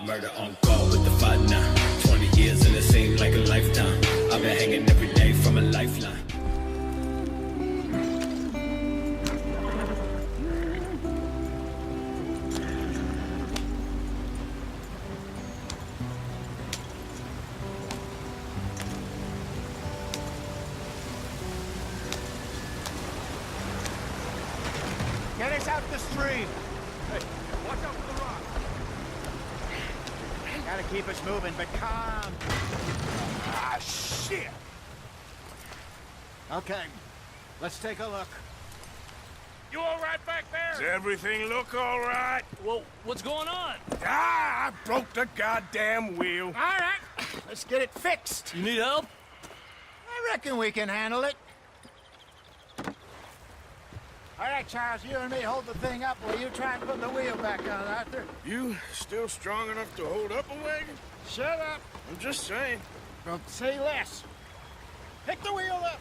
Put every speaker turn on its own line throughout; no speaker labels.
Murder on call with the 5-9. 20 years and it seemed like a lifetime. I've been hanging every day from a lifeline.
Get us out the stream! Hey, watch out for the rock! Gotta keep us moving, but calm. Ah, shit! Okay, let's take a look.
You all right back there?
Does everything look all right?
Well, what's going on?
Ah, I broke the goddamn wheel.
All right, let's get it fixed.
You need help?
I reckon we can handle it. All right, Charles, you and me hold the thing up while you try and put the wheel back on, Arthur.
You still strong enough to hold up a wagon?
Shut up.
I'm just saying.
Don't say less. Pick the wheel up.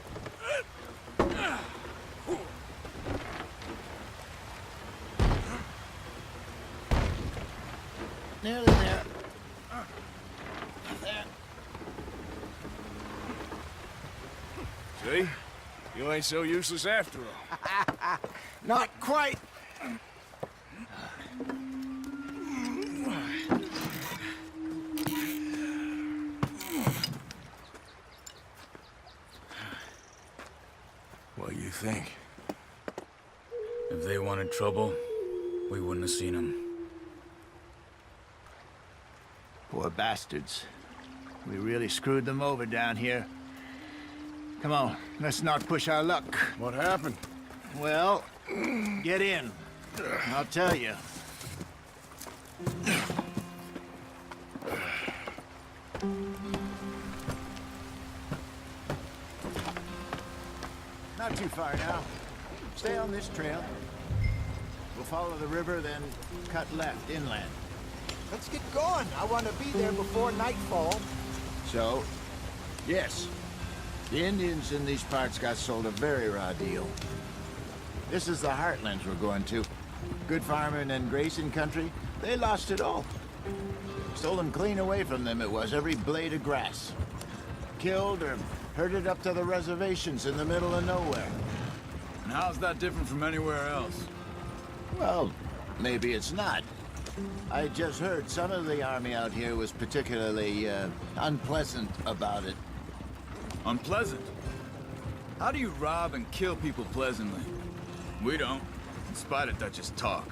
Nearly there. There.
See? You ain't so useless after all.
Not quite.
What do you think?
If they wanted trouble, we wouldn't have seen them.
Poor bastards. We really screwed them over down here. Come on, let's not push our luck.
What happened?
Well, get in. I'll tell you. Not too far now. Stay on this trail. We'll follow the river, then cut left inland. Let's get going. I want to be there before nightfall. So, yes. The Indians in these parts got sold a very raw deal. This is the heartlands we're going to. Good farming and grazing country, they lost it all. Stolen clean away from them it was, every blade of grass. Killed or herded up to the reservations in the middle of nowhere.
And how's that different from anywhere else?
Well, maybe it's not. I just heard some of the army out here was particularly, unpleasant about it.
Unpleasant? How do you rob and kill people pleasantly? We don't, in spite of Dutch's talk.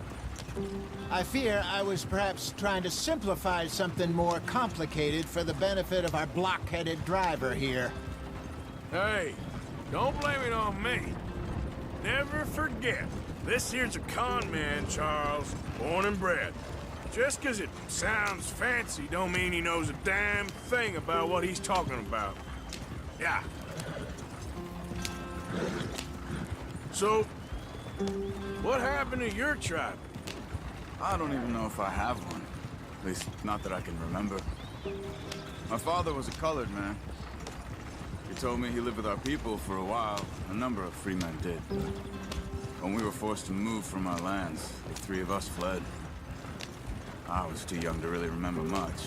I fear I was perhaps trying to simplify something more complicated for the benefit of our block-headed driver here.
Hey, don't blame it on me. Never forget, this here's a con man, Charles, born and bred. Just 'cause it sounds fancy don't mean he knows a damn thing about what he's talking about. Yeah. So, what happened to your tribe?
I don't even know if I have one. At least, not that I can remember. My father was a colored man. He told me he lived with our people for a while. A number of free men did. When we were forced to move from our lands, the three of us fled. I was too young to really remember much.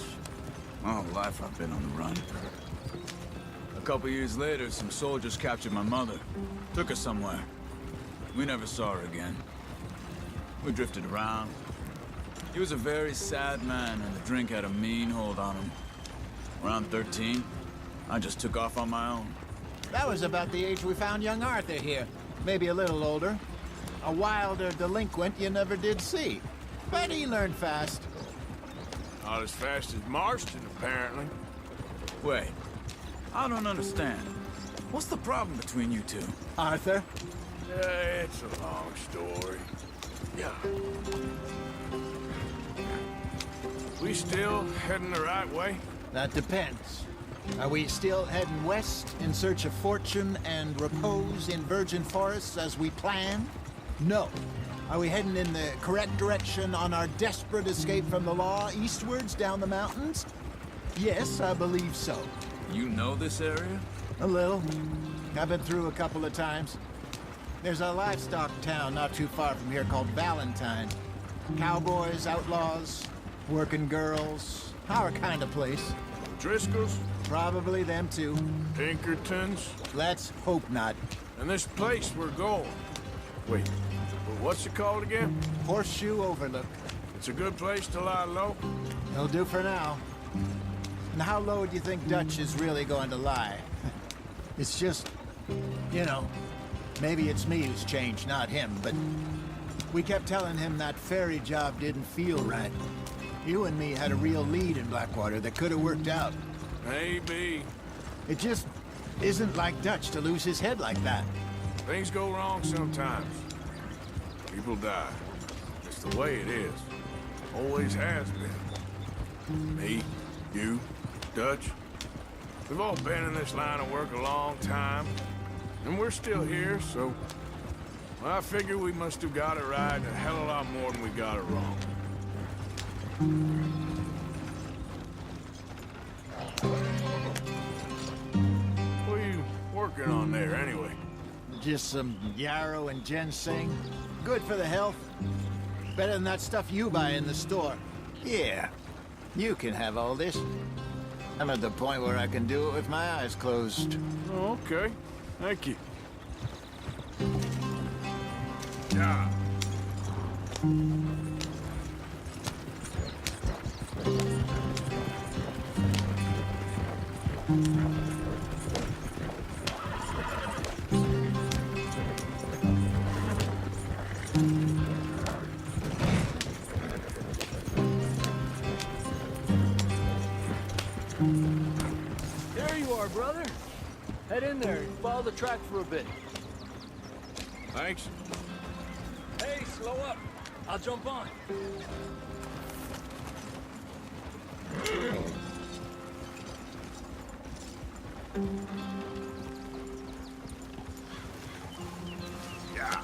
My whole life I've been on the run. A couple years later, some soldiers captured my mother. Took her somewhere. We never saw her again. We drifted around. He was a very sad man, and the drink had a mean hold on him. Around 13, I just took off on my own.
That was about the age we found young Arthur here. Maybe a little older. A wilder delinquent you never did see. But he learned fast.
Not as fast as Marston, apparently.
Wait, I don't understand. What's the problem between you two?
Arthur?
It's a long story. Yeah. We still heading the right way?
That depends. Are we still heading west in search of fortune and repose in virgin forests as we planned? No. Are we heading in the correct direction on our desperate escape from the law eastwards down the mountains? Yes, I believe so.
You know this area?
A little. I've been through a couple of times. There's a livestock town not too far from here called Valentine. Cowboys, outlaws, working girls, our kind of place.
Driscolls,
Probably them too.
Pinkertons,
Let's hope not.
and this place we're going. Wait, what's it called again?
Horseshoe Overlook.
It's a good place to lie low.
It'll do for now. And how low do you think Dutch is really going to lie? It's just, you know, maybe it's me who's changed, not him, but we kept telling him that ferry job didn't feel right. You and me had a real lead in Blackwater that could have worked out.
Maybe.
It just isn't like Dutch to lose his head like that.
Things go wrong sometimes. People die. It's the way it is. Always has been. Me, you, Dutch. We've all been in this line of work a long time. And we're still here, so... well, I figure we must have got it right a hell of a lot more than we got it wrong. What are you working on there, anyway?
Just some yarrow and ginseng. Good for the health. Better than that stuff you buy in the store. Yeah, you can have all this. I'm at the point where I can do it with my eyes closed.
Oh, okay. Thank you. Yeah.
There you are, brother. Head in there and follow the track for a bit.
Thanks.
Hey, slow up. I'll jump on.
Yeah.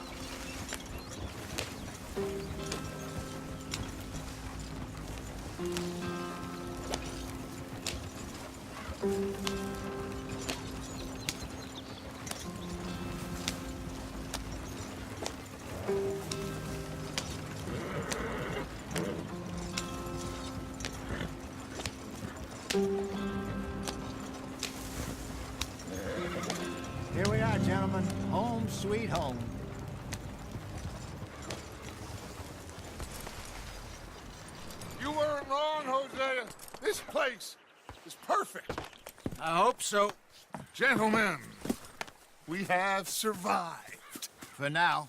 Here we are, gentlemen. Home sweet home.
You weren't wrong, Hosea. This place is perfect.
I hope so.
Gentlemen, we have survived.
For now.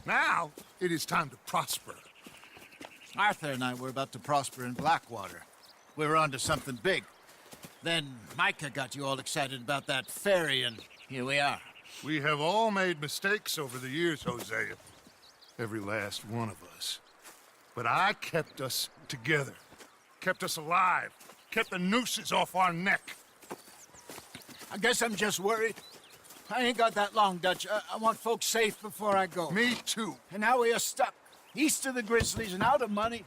Now, it is time to prosper.
Arthur and I were about to prosper in Blackwater. We were onto something big. Then Micah got you all excited about that ferry, and here we are.
We have all made mistakes over the years, Hosea. Every last one of us. But I kept us together. Kept us alive. Kept the nooses off our neck.
I guess I'm just worried. I ain't got that long, Dutch. I want folks safe before I go.
Me too.
And now we are stuck, east of the Grizzlies and out of money,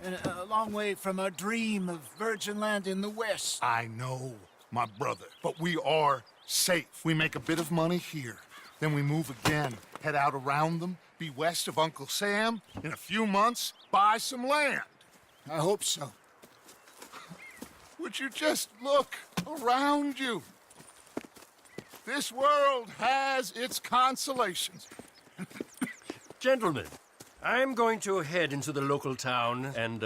and a long way from our dream of virgin land in the west.
I know, my brother. But we are safe. We make a bit of money here. Then we move again, head out around them, be west of Uncle Sam. In a few months, buy some land.
I hope so.
Would you just look around you? This world has its consolations.
Gentlemen, I'm going to head into the local town and,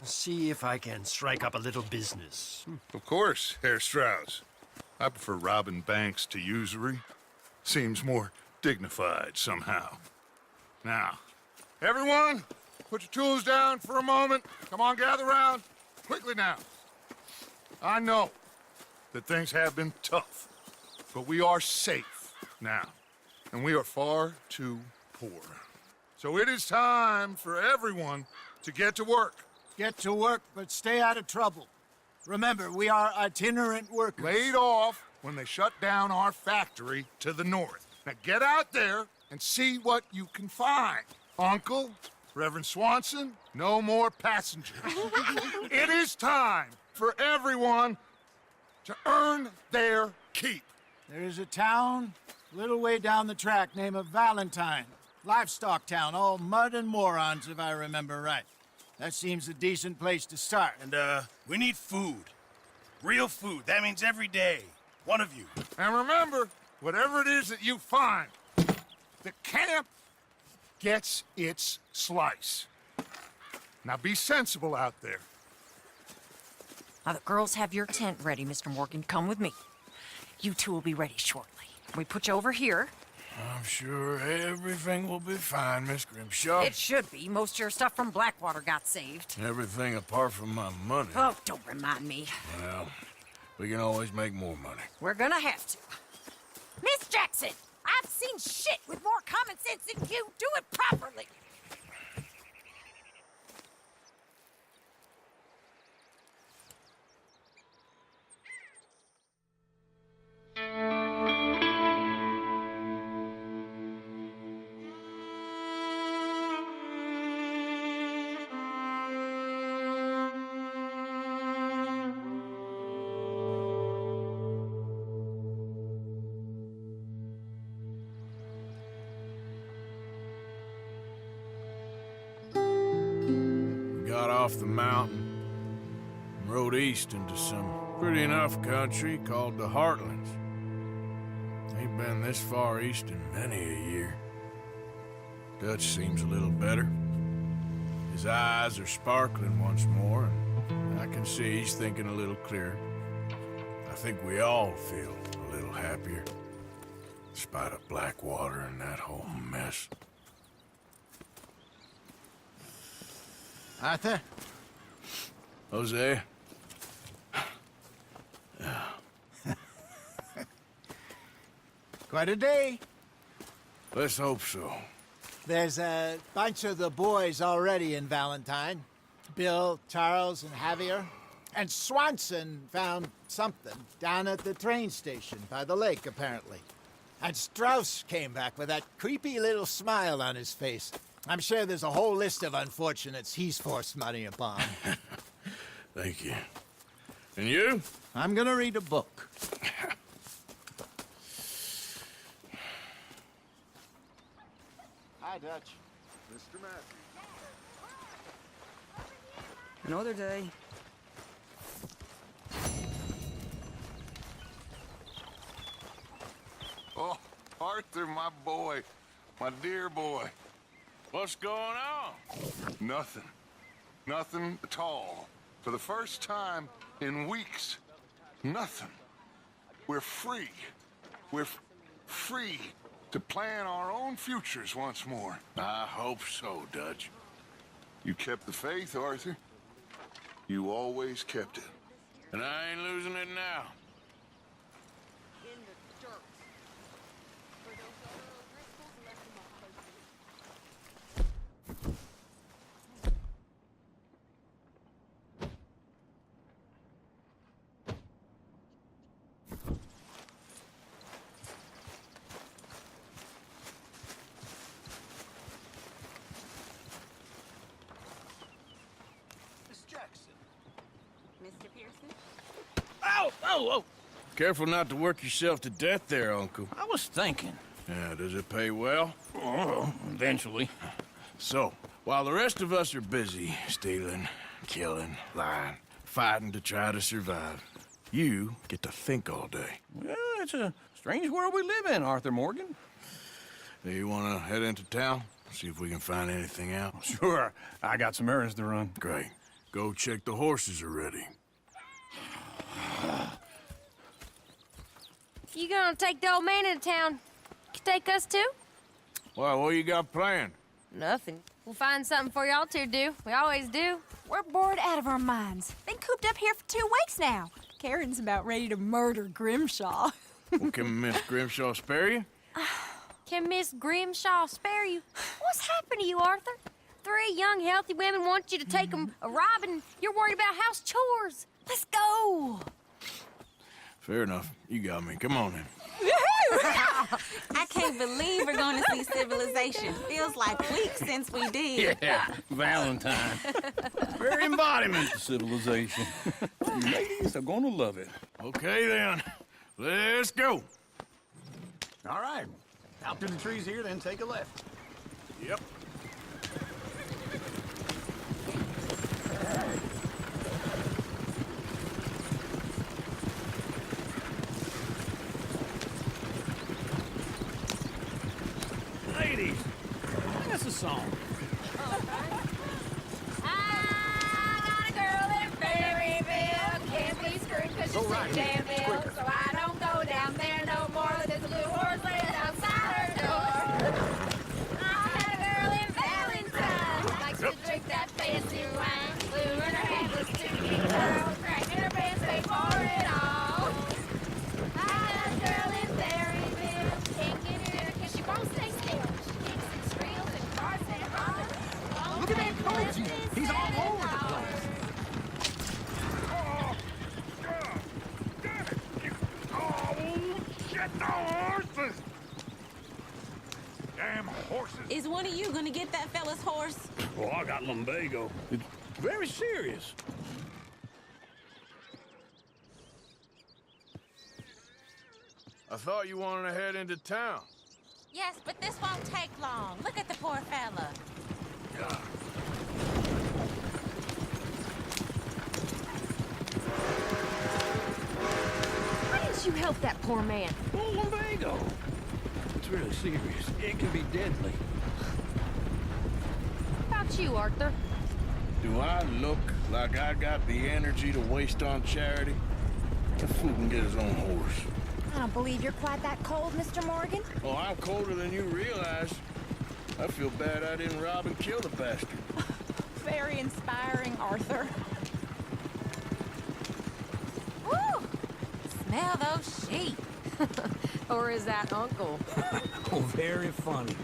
see if I can strike up a little business.
Of course, Herr Strauss. I prefer robbing banks to usury. Seems more dignified somehow. Now, everyone, put your tools down for a moment. Come on, gather round. Quickly now. I know that things have been tough, but we are safe now, and we are far too poor. So it is time for everyone to get to work.
Get to work, but stay out of trouble. Remember, we are itinerant workers.
Laid off when they shut down our factory to the north. Now get out there and see what you can find. Uncle, Reverend Swanson, no more passengers. It is time for everyone to earn their keep.
There is a town a little way down the track named Valentine. Livestock town, all mud and morons, if I remember right. That seems a decent place to start.
And, we need food. Real food. That means every day. One of you.
And remember, whatever it is that you find, the camp gets its slice. Now be sensible out there.
Now, the girls have your tent ready, Mr. Morgan. Come with me. You two will be ready shortly. We put you over here.
I'm sure everything will be fine, Miss Grimshaw.
It should be. Most of your stuff from Blackwater got saved.
Everything apart from my money.
Oh, don't remind me.
Well, we can always make more money.
We're gonna have to. Miss Jackson, I've seen shit with more common sense than you. Do it properly.
Got off the mountain and rode east into some pretty enough country called the Heartlands. Ain't been this far east in many a year. Dutch seems a little better. His eyes are sparkling once more, and I can see he's thinking a little clearer. I think we all feel a little happier, in spite of Blackwater and that whole mess.
Arthur?
Jose?
Quite a day.
Let's hope so.
There's a bunch of the boys already in Valentine. Bill, Charles, and Javier. And Swanson found something down at the train station by the lake, apparently. And Strauss came back with that creepy little smile on his face. I'm sure there's a whole list of unfortunates he's forced money upon.
Thank you. And you?
I'm gonna read a book. Hi, Dutch.
Mr. Matthews.
Another day.
Oh, Arthur, my boy. My dear boy.
What's going on?
Nothing. Nothing at all. For the first time in weeks, nothing. We're free. We're free to plan our own futures once more.
I hope so, Dutch.
You kept the faith, Arthur. You always kept it.
And I ain't losing it now.
Mr. Pearson?
Ow! Oh, oh!
Careful not to work yourself to death there, Uncle.
I was thinking.
Yeah, does it pay well?
Oh, eventually.
So, while the rest of us are busy stealing, killing, lying, fighting to try to survive, you get to think all day.
Well, it's a strange world we live in, Arthur Morgan.
Do you want to head into town? See if we can find anything out?
Sure. I got some errands to run.
Great. Go check the horses are ready.
You gonna take the old man into town? You take us too?
Well, what you got planned?
Nothing. We'll find something for y'all to do. We always do.
We're bored out of our minds. Been cooped up here for 2 weeks now. Karen's about ready to murder Grimshaw.
Well, can Miss Grimshaw spare you?
Can Miss Grimshaw spare you? What's happened to you, Arthur? 3 young, healthy women want you to take them a robbing. You're worried about house chores.
Let's go.
Fair enough. You got me. Come on in.
I can't believe we're going to see civilization. Feels like weeks since we did.
Yeah, Valentine. Very embodiment of civilization. You ladies are going to love it.
Okay, then. Let's go.
All right. Out through the trees here, then take a left.
Yep.
right here. It's quicker.
So I don't go down there no more. There's a blue horse laying outside her door. I had a girl in Valentine. Likes to drink that fancy wine. Blue in her hand was too big. Girl, cracking her pants, pay for it all. I had a girl in Berryville. Can't get her because she won't stay still. She kicks and squeals and cars and runs.
Look at that coach. He's all over the place.
Get the horses! Damn horses!
Is one of you gonna get that fella's horse?
Oh, I got lumbago. It's very serious.
I thought you wanted to head into town.
Yes, but this won't take long. Look at the poor fella.
Why didn't you help that poor man?
Oh, lumbago. It's really serious. It can be deadly.
How about you, Arthur?
Do I look like I got the energy to waste on charity? The fool can get his own horse.
I don't believe you're quite that cold, Mr. Morgan.
Oh, I'm colder than you realize. I feel bad I didn't rob and kill the bastard.
Very inspiring, Arthur.
Woo! Smell those sheep.
Or is that Uncle?
Oh, very funny.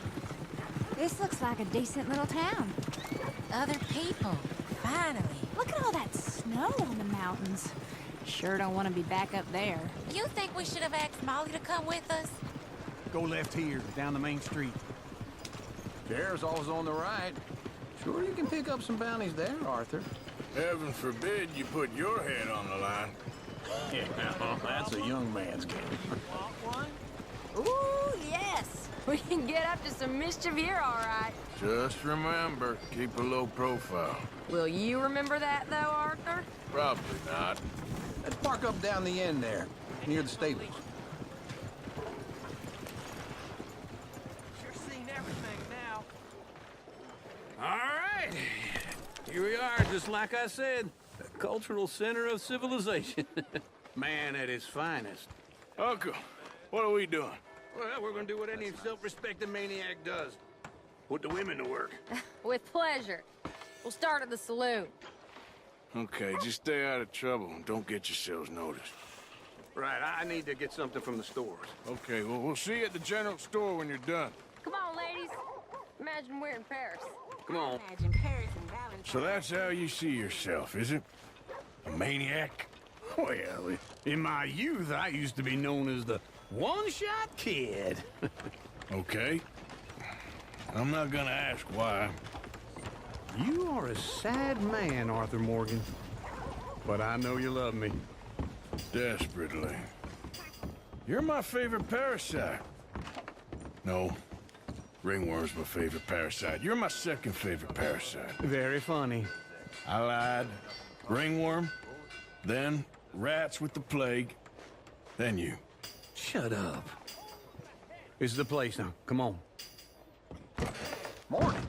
This looks like a decent little town.
Other people. Finally.
Look at all that snow on the mountains. Sure don't want to be back up there.
You think we should have asked Molly to come with us?
Go left here, down the main street.
There's always on the right. Sure you can pick up some bounties there, Arthur.
Heaven forbid you put your head on the line.
Yeah, that's a young man's game.
Ooh, yes. We can get up to some mischief here, all right.
Just remember, keep a low profile.
Will you remember that, though, Arthur?
Probably not.
Let's park up down the end there, near the stables.
Sure seen everything now.
All right. Here we are, just like I said. The cultural center of civilization. Man at his finest.
Uncle, what are we doing?
Well, we're gonna do what any self-respecting maniac does. Put the women to work.
With pleasure. We'll start at the saloon.
Okay, just stay out of trouble and don't get yourselves noticed.
Right, I need to get something from the stores.
Okay, well, we'll see you at the general store when you're done.
Come on, ladies. Imagine we're in Paris.
Come on.
Imagine Paris and Valentine.
So that's how you see yourself, is it? A maniac?
Well, in my youth, I used to be known as the one-shot kid.
Okay. I'm not gonna ask why.
You are a sad man, Arthur Morgan. But I know you love me.
Desperately. You're my favorite parasite. No. Ringworm's my favorite parasite. You're my second favorite parasite.
Very funny.
I lied. Ringworm, then rats with the plague, then you.
Shut up. This is the place now. Come on. Morgan.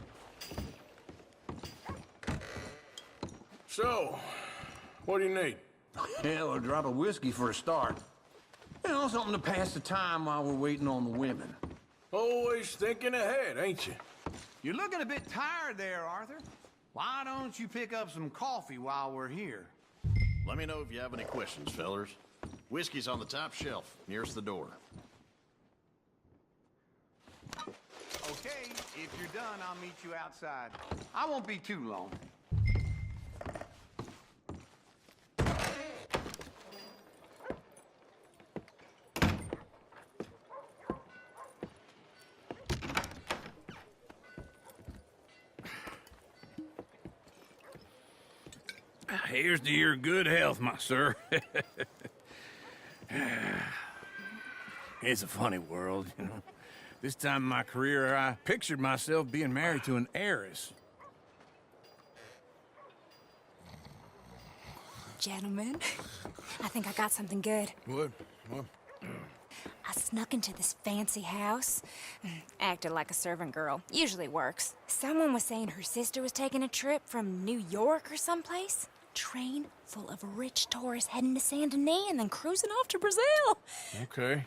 So, what do you need?
Hell, a drop of whiskey for a start. You know, something to pass the time while we're waiting on the women.
Always thinking ahead, ain't you?
You're looking a bit tired there, Arthur. Why don't you pick up some coffee while we're here?
Let me know if you have any questions, fellers. Whiskey's on the top shelf, nearest the door.
Okay, if you're done, I'll meet you outside. I won't be too long.
Here's to your good health, my sir. It's a funny world, you know. This time in my career, I pictured myself being married to an heiress.
Gentlemen, I think I got something good.
What?
I snuck into this fancy house. Acted like a servant girl. Usually works. Someone was saying her sister was taking a trip from New York or someplace. train full of rich tourists heading to Saint Denis and then cruising off to Brazil.
Okay.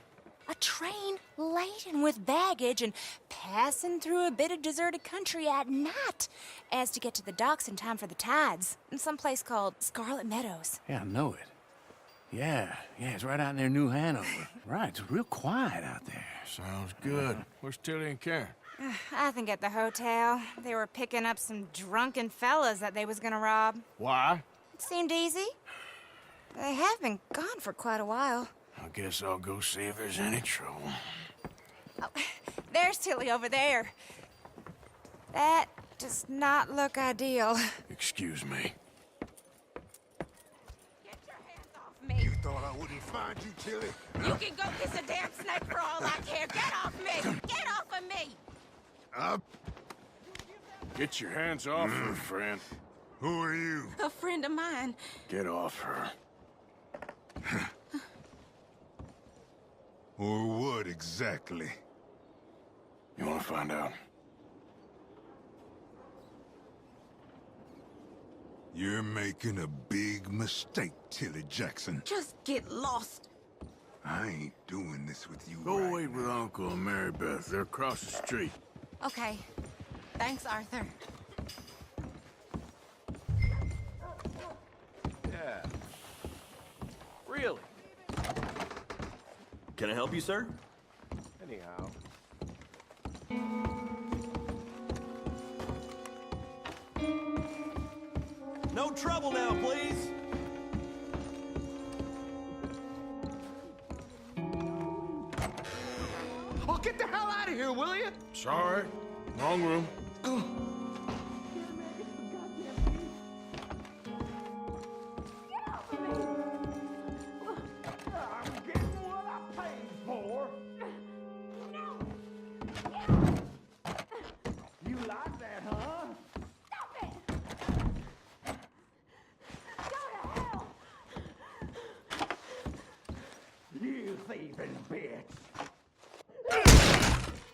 A train laden with baggage and passing through a bit of deserted country at night as to get to the docks in time for the tides in some place called Scarlet Meadows.
Yeah, I know it. Yeah, it's right out near New Hanover. Right, it's real quiet out there.
Sounds good. Where's Tilly and Karen?
I think at the hotel. They were picking up some drunken fellas that they was gonna rob.
Why?
It seemed easy. They have been gone for quite a while.
I guess I'll go see if there's any trouble.
Oh, there's Tilly over there. That does not look ideal.
Excuse me.
Get your hands off me.
You thought I wouldn't find you, Tilly?
You can go kiss a damn snake for all I care. Get off me! Get off of me!
Get your hands off her, friend.
Who are you?
A friend of mine.
Get off her.
Or what exactly?
You want to find out?
You're making a big mistake, Tilly Jackson.
Just get lost.
I ain't doing this with you.
Go
right
wait with Uncle and Mary Beth. They're across the street.
Okay. Thanks, Arthur.
Yeah. Really?
Can I help you, sir?
Anyhow.
No trouble now, please.
Oh, get the hell out of here, will you?
Sorry. Wrong room.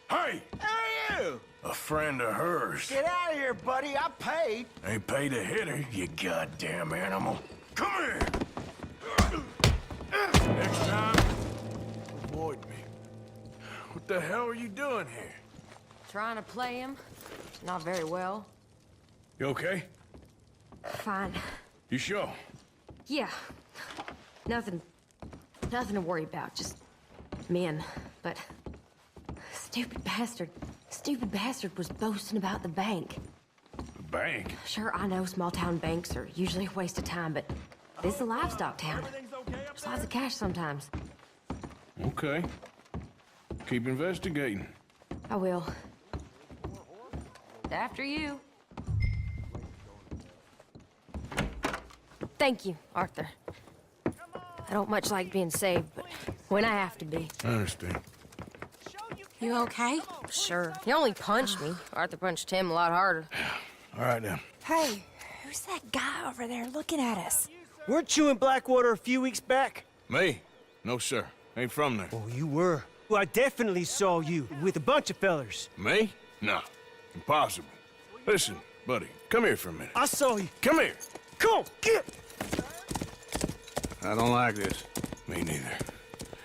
Hey!
Who are you?
A friend of hers.
Get out of here, buddy. I paid.
Ain't paid to hit her, you goddamn animal. Come here! Next time, avoid me. What the hell are you doing here?
Trying to play him. Not very well.
You okay?
Fine.
You sure?
Yeah. Nothing to worry about. Just men. But stupid bastard was boasting about the bank.
The bank?
Sure, I know small town banks are usually a waste of time, but this is a livestock town. There's lots of cash sometimes.
Okay. Keep investigating.
I will. After you. Thank you, Arthur. I don't much like being saved, but when I have to be.
I understand.
You okay? Sure. He only punched me. Arthur punched him a lot harder.
All right, then.
Hey, who's that guy over there looking at us?
Weren't you in Blackwater a few weeks back?
Me? No, sir. Ain't from there.
Oh, you were. Well, I definitely saw you with a bunch of fellers.
Me? No. Impossible. Listen, buddy, come here for a minute.
I saw you.
Come here.
Come on, get!
I don't like this. Me neither.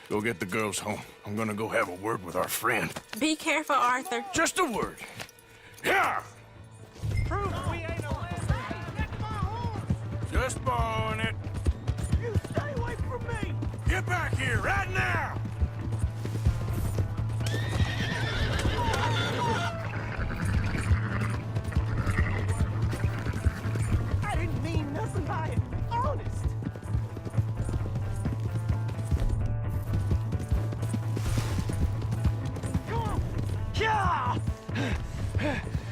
Go get the girls home. I'm gonna go have a word with our friend.
Be careful, Arthur.
Just a word. Yeah!
Prove we ain't no...
Just borrowing it.
You stay away from me!
Get back here right now!
I didn't mean nothing by it. Honest. Come on. Yeah!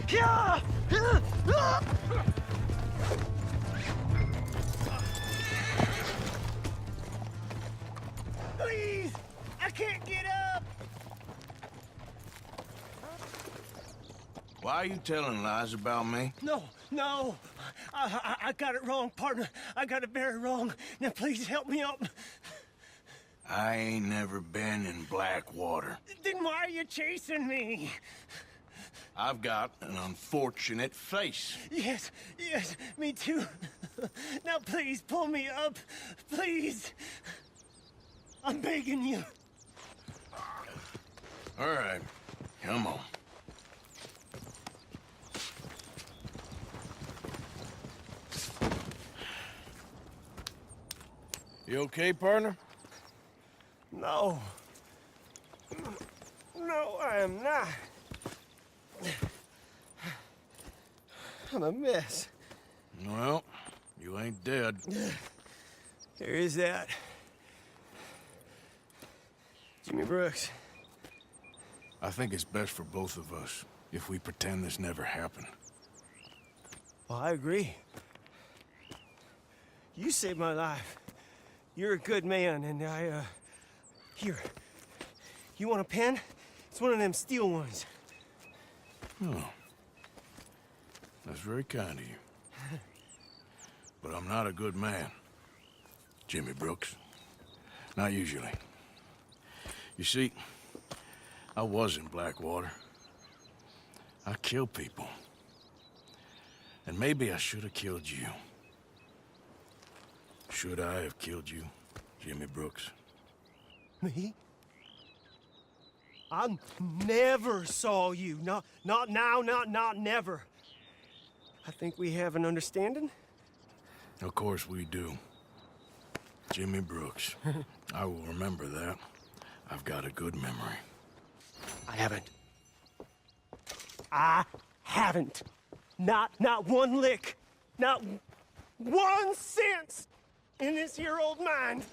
Yeah! Please! I can't get up!
Why are you telling lies about me?
No. I got it wrong, partner. I got it very wrong. Now please help me up.
I ain't never been in Blackwater.
Then why are you chasing me?
I've got an unfortunate face.
Yes, me too. Now, please, pull me up. Please. I'm begging you.
All right, come on. You okay, partner?
No. No, I am not. I'm a mess.
Well, you ain't dead.
There is that. Jimmy Brooks.
I think it's best for both of us if we pretend this never happened.
Well, I agree. You saved my life. You're a good man, and Here. You want a pen? It's one of them steel ones.
Oh. That's very kind of you. But I'm not a good man, Jimmy Brooks. Not usually. You see, I was in Blackwater. I killed people. And maybe I should have killed you. Should I have killed you, Jimmy Brooks?
Me? I never saw you. Not now, not never. I think we have an understanding.
Of course we do. Jimmy Brooks. I will remember that. I've got a good memory.
I haven't. Not one lick. Not 1 cent in this here old mind.